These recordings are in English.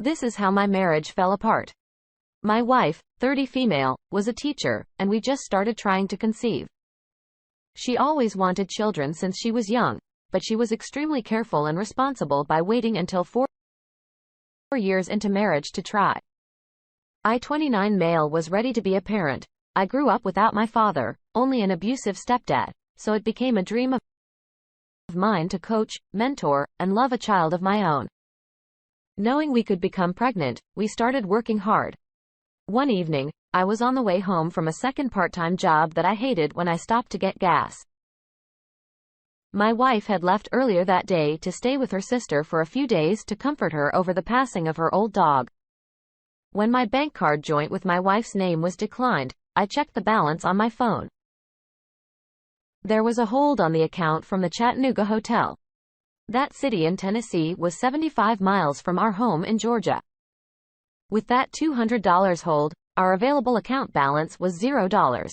This is how my marriage fell apart. My wife, 30 female, was a teacher, and we just started trying to conceive. She always wanted children since she was young, but she was extremely careful and responsible by waiting until 4 years into marriage to try. I, 29 male, was ready to be a parent. I grew up without my father, only an abusive stepdad, so it became a dream of mine to coach, mentor, and love a child of my own. Knowing we could become pregnant, we started working hard. One evening, I was on the way home from a second part-time job that I hated when I stopped to get gas. My wife had left earlier that day to stay with her sister for a few days to comfort her over the passing of her old dog. When my bank card joint with my wife's name was declined, I checked the balance on my phone. There was a hold on the account from the Chattanooga hotel. That city in Tennessee was 75 miles from our home in Georgia. With that $200 hold, our available account balance was $0.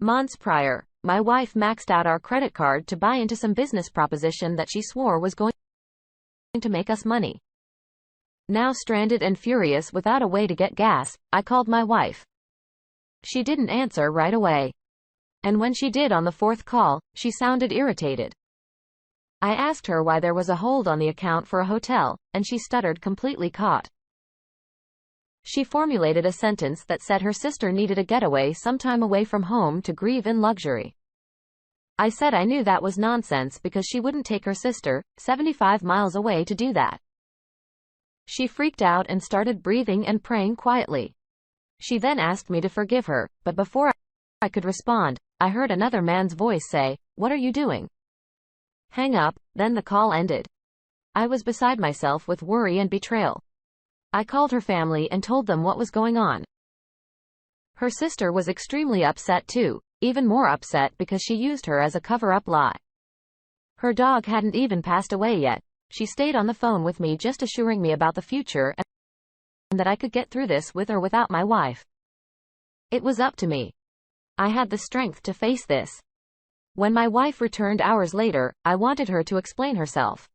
Months prior, my wife maxed out our credit card to buy into some business proposition that she swore was going to make us money. Now stranded and furious without a way to get gas, I called my wife. She didn't answer right away. And when she did on the fourth call, she sounded irritated. I asked her why there was a hold on the account for a hotel, and she stuttered, completely caught. She formulated a sentence that said her sister needed a getaway sometime away from home to grieve in luxury. I said I knew that was nonsense because she wouldn't take her sister, 75 miles away, to do that. She freaked out and started breathing and praying quietly. She then asked me to forgive her, but before I could respond, I heard another man's voice say, "What are you doing?" Hang up. Then the call ended. I was beside myself with worry and betrayal. I called her family and told them what was going on. Her sister was extremely upset too, even more upset because she used her as a cover-up lie. Her dog hadn't even passed away yet. She stayed on the phone with me, just assuring me about the future and that I could get through this with or without my wife. It was up to me. I had the strength to face this. When my wife returned hours later, I wanted her to explain herself.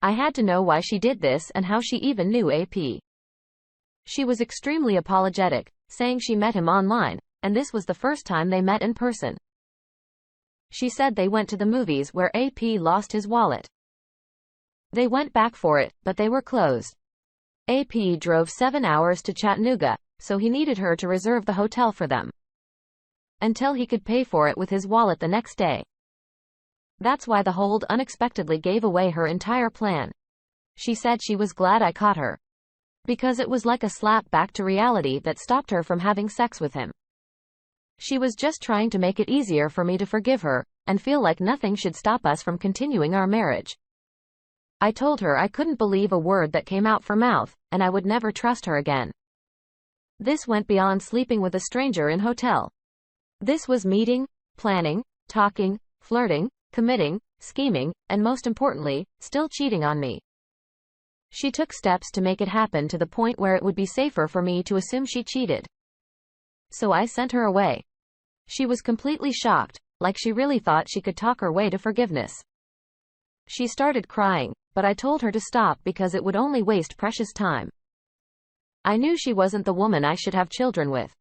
I had to know why she did this and how she even knew AP. She was extremely apologetic, saying she met him online, and this was the first time they met in person. She said they went to the movies where AP lost his wallet. They went back for it, but they were closed. AP drove 7 hours to Chattanooga, so he needed her to reserve the hotel for them until he could pay for it with his wallet the next day. That's why the hold unexpectedly gave away her entire plan. She said she was glad I caught her, because it was like a slap back to reality that stopped her from having sex with him. She was just trying to make it easier for me to forgive her, and feel like nothing should stop us from continuing our marriage. I told her I couldn't believe a word that came out her mouth, and I would never trust her again. This went beyond sleeping with a stranger in hotel. This was meeting, planning, talking, flirting, committing, scheming, and most importantly, still cheating on me. She took steps to make it happen to the point where it would be safer for me to assume she cheated. So I sent her away. She was completely shocked, like she really thought she could talk her way to forgiveness. She started crying, but I told her to stop because it would only waste precious time. I knew she wasn't the woman I should have children with.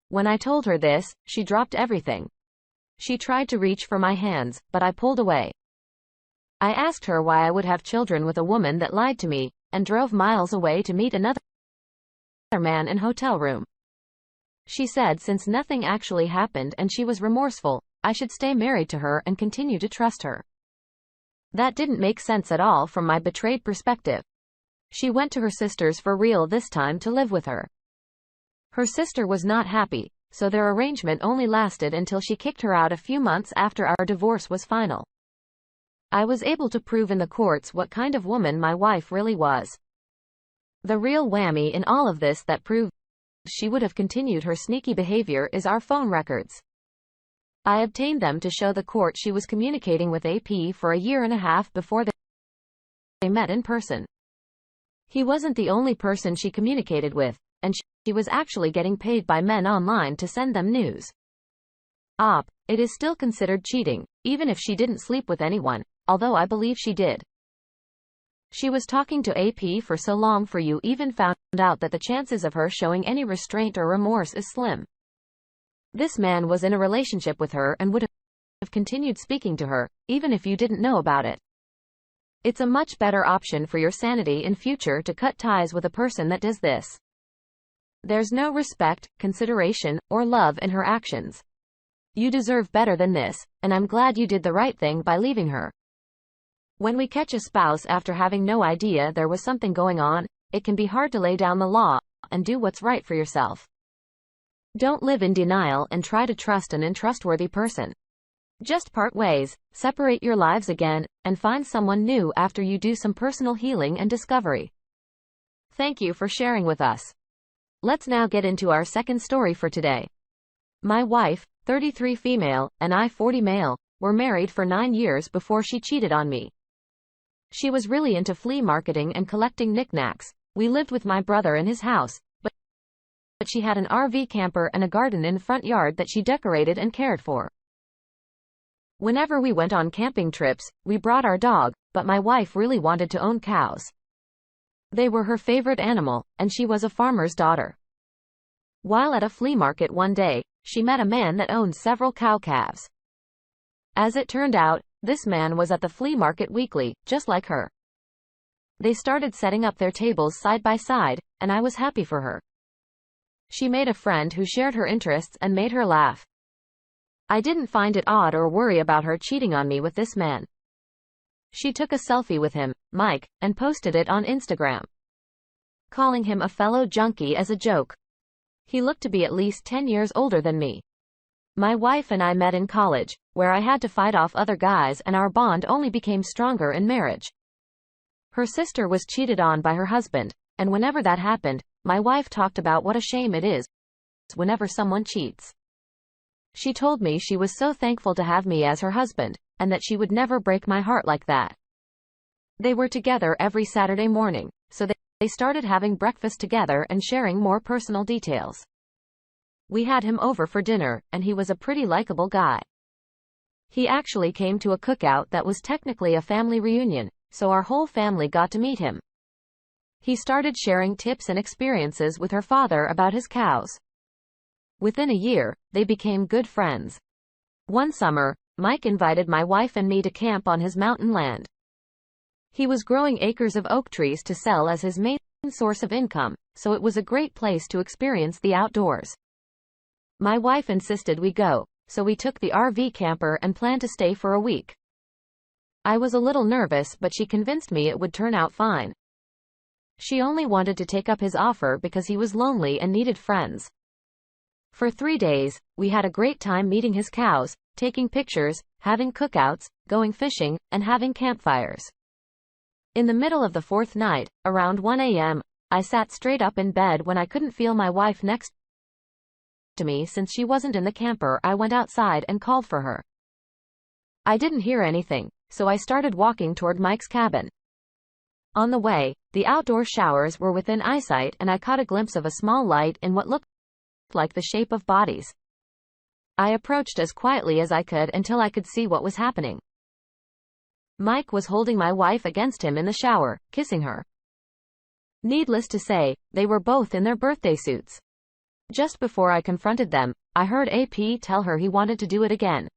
When I told her this, she dropped everything. She tried to reach for my hands, but I pulled away. I asked her why I would have children with a woman that lied to me, and drove miles away to meet another man in hotel room. She said since nothing actually happened and she was remorseful, I should stay married to her and continue to trust her. That didn't make sense at all from my betrayed perspective. She went to her sister's for real this time to live with her. Her sister was not happy, so their arrangement only lasted until she kicked her out a few months after our divorce was final. I was able to prove in the courts what kind of woman my wife really was. The real whammy in all of this that proved she would have continued her sneaky behavior is our phone records. I obtained them to show the court she was communicating with AP for a year and a half before they met in person. He wasn't the only person she communicated with, and she was actually getting paid by men online to send them news. It is still considered cheating, even if she didn't sleep with anyone, although I believe she did. She was talking to AP for so long for you even found out that the chances of her showing any restraint or remorse is slim. This man was in a relationship with her and would have continued speaking to her, even if you didn't know about it. It's a much better option for your sanity in future to cut ties with a person that does this. There's no respect, consideration, or love in her actions. You deserve better than this, and I'm glad you did the right thing by leaving her. When we catch a spouse after having no idea there was something going on, it can be hard to lay down the law and do what's right for yourself. Don't live in denial and try to trust an untrustworthy person. Just part ways, separate your lives again, and find someone new after you do some personal healing and discovery. Thank you for sharing with us. Let's now get into our second story for today. My wife, 33 female, and I 40 male, were married for 9 years before she cheated on me. She was really into flea marketing and collecting knickknacks. We lived with my brother in his house, but she had an RV camper and a garden in the front yard that she decorated and cared for. Whenever we went on camping trips, we brought our dog, but my wife really wanted to own cows. They were her favorite animal, and she was a farmer's daughter. While at a flea market one day, she met a man that owned several cow calves. As it turned out, this man was at the flea market weekly, just like her. They started setting up their tables side by side, and I was happy for her. She made a friend who shared her interests and made her laugh. I didn't find it odd or worry about her cheating on me with this man. She took a selfie with him, Mike, and posted it on Instagram, calling him a fellow junkie as a joke. He looked to be at least 10 years older than me. My wife and I met in college, where I had to fight off other guys, and our bond only became stronger in marriage. Her sister was cheated on by her husband, and whenever that happened, my wife talked about what a shame it is whenever someone cheats. She told me she was so thankful to have me as her husband, and that she would never break my heart like that. They were together every Saturday morning, so they started having breakfast together and sharing more personal details. We had him over for dinner, and he was a pretty likable guy. He actually came to a cookout that was technically a family reunion, so our whole family got to meet him. He started sharing tips and experiences with her father about his cows. Within a year, they became good friends. One summer, Mike invited my wife and me to camp on his mountain land. He was growing acres of oak trees to sell as his main source of income, so it was a great place to experience the outdoors. My wife insisted we go, so we took the RV camper and planned to stay for a week. I was a little nervous, but she convinced me it would turn out fine. She only wanted to take up his offer because he was lonely and needed friends. For 3 days, we had a great time meeting his cows, taking pictures, having cookouts, going fishing, and having campfires. In the middle of the 4th night, around 1 a.m., I sat straight up in bed when I couldn't feel my wife next to me. Since she wasn't in the camper, I went outside and called for her. I didn't hear anything, so I started walking toward Mike's cabin. On the way, the outdoor showers were within eyesight, and I caught a glimpse of a small light in what looked like the shape of bodies. I approached as quietly as I could until I could see what was happening. Mike was holding my wife against him in the shower, kissing her. Needless to say, they were both in their birthday suits. Just before I confronted them, I heard AP tell her he wanted to do it again.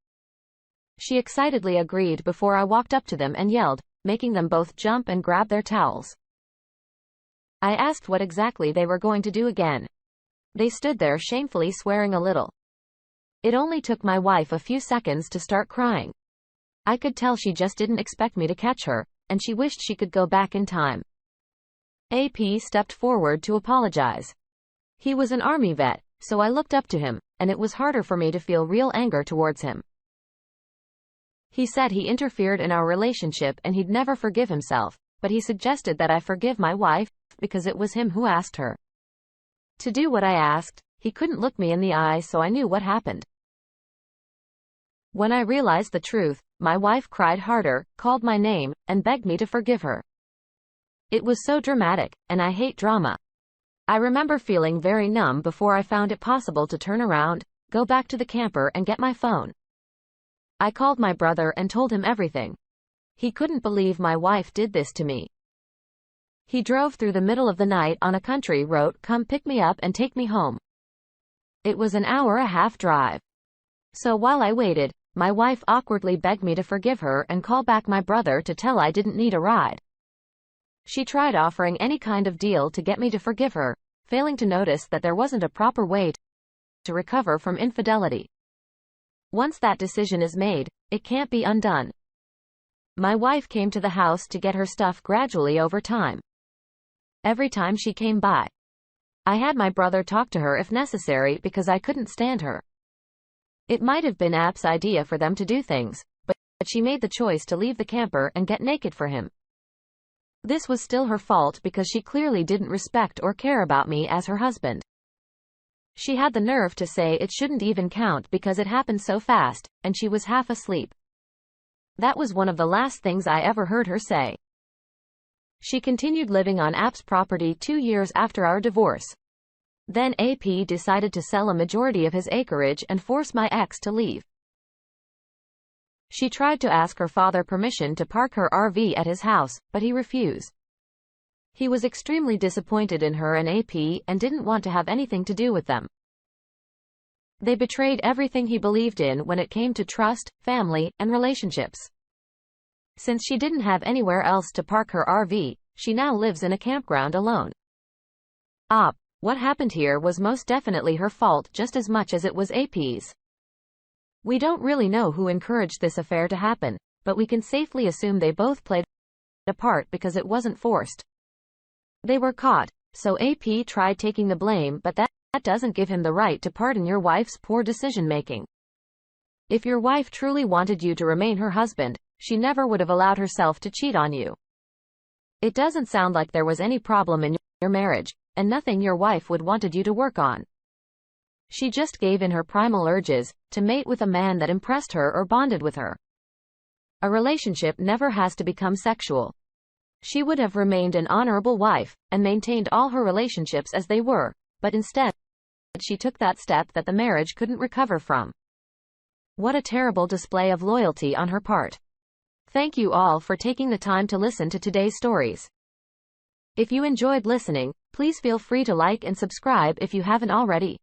She excitedly agreed before I walked up to them and yelled, making them both jump and grab their towels. I asked what exactly they were going to do again. They stood there shamefully swearing a little. It only took my wife a few seconds to start crying. I could tell she just didn't expect me to catch her, and she wished she could go back in time. AP stepped forward to apologize. He was an army vet, so I looked up to him, and it was harder for me to feel real anger towards him. He said he interfered in our relationship and he'd never forgive himself, but he suggested that I forgive my wife, because it was him who asked her to do what I asked. He couldn't look me in the eye, so I knew what happened. When I realized the truth, my wife cried harder, called my name, and begged me to forgive her. It was so dramatic, and I hate drama. I remember feeling very numb before I found it possible to turn around, go back to the camper and get my phone. I called my brother and told him everything. He couldn't believe my wife did this to me. He drove through the middle of the night on a country road, come pick me up and take me home. It was an hour-and-a-half drive. So while I waited, my wife awkwardly begged me to forgive her and call back my brother to tell I didn't need a ride. She tried offering any kind of deal to get me to forgive her, failing to notice that there wasn't a proper way to recover from infidelity. Once that decision is made, it can't be undone. My wife came to the house to get her stuff gradually over time. Every time she came by, I had my brother talk to her if necessary because I couldn't stand her. It might have been App's idea for them to do things, but she made the choice to leave the camper and get naked for him. This was still her fault because she clearly didn't respect or care about me as her husband. She had the nerve to say it shouldn't even count because it happened so fast, and she was half asleep. That was one of the last things I ever heard her say. She continued living on App's property 2 years after our divorce. Then AP decided to sell a majority of his acreage and force my ex to leave. She tried to ask her father permission to park her RV at his house, but he refused. He was extremely disappointed in her and AP and didn't want to have anything to do with them. They betrayed everything he believed in when it came to trust, family, and relationships. Since she didn't have anywhere else to park her RV, she now lives in a campground alone. What happened here was most definitely her fault just as much as it was AP's. We don't really know who encouraged this affair to happen, but we can safely assume they both played a part because it wasn't forced. They were caught, so AP tried taking the blame, but that doesn't give him the right to pardon your wife's poor decision-making. If your wife truly wanted you to remain her husband, she never would have allowed herself to cheat on you. It doesn't sound like there was any problem in your marriage, and nothing your wife would wanted you to work on. She just gave in her primal urges to mate with a man that impressed her or bonded with her. A relationship never has to become sexual. She would have remained an honorable wife and maintained all her relationships as they were, but instead, she took that step that the marriage couldn't recover from. What a terrible display of loyalty on her part. Thank you all for taking the time to listen to today's stories. If you enjoyed listening, please feel free to like and subscribe if you haven't already.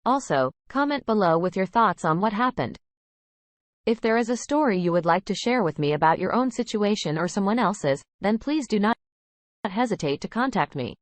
Also, comment below with your thoughts on what happened. If there is a story you would like to share with me about your own situation or someone else's, then please do not hesitate to contact me.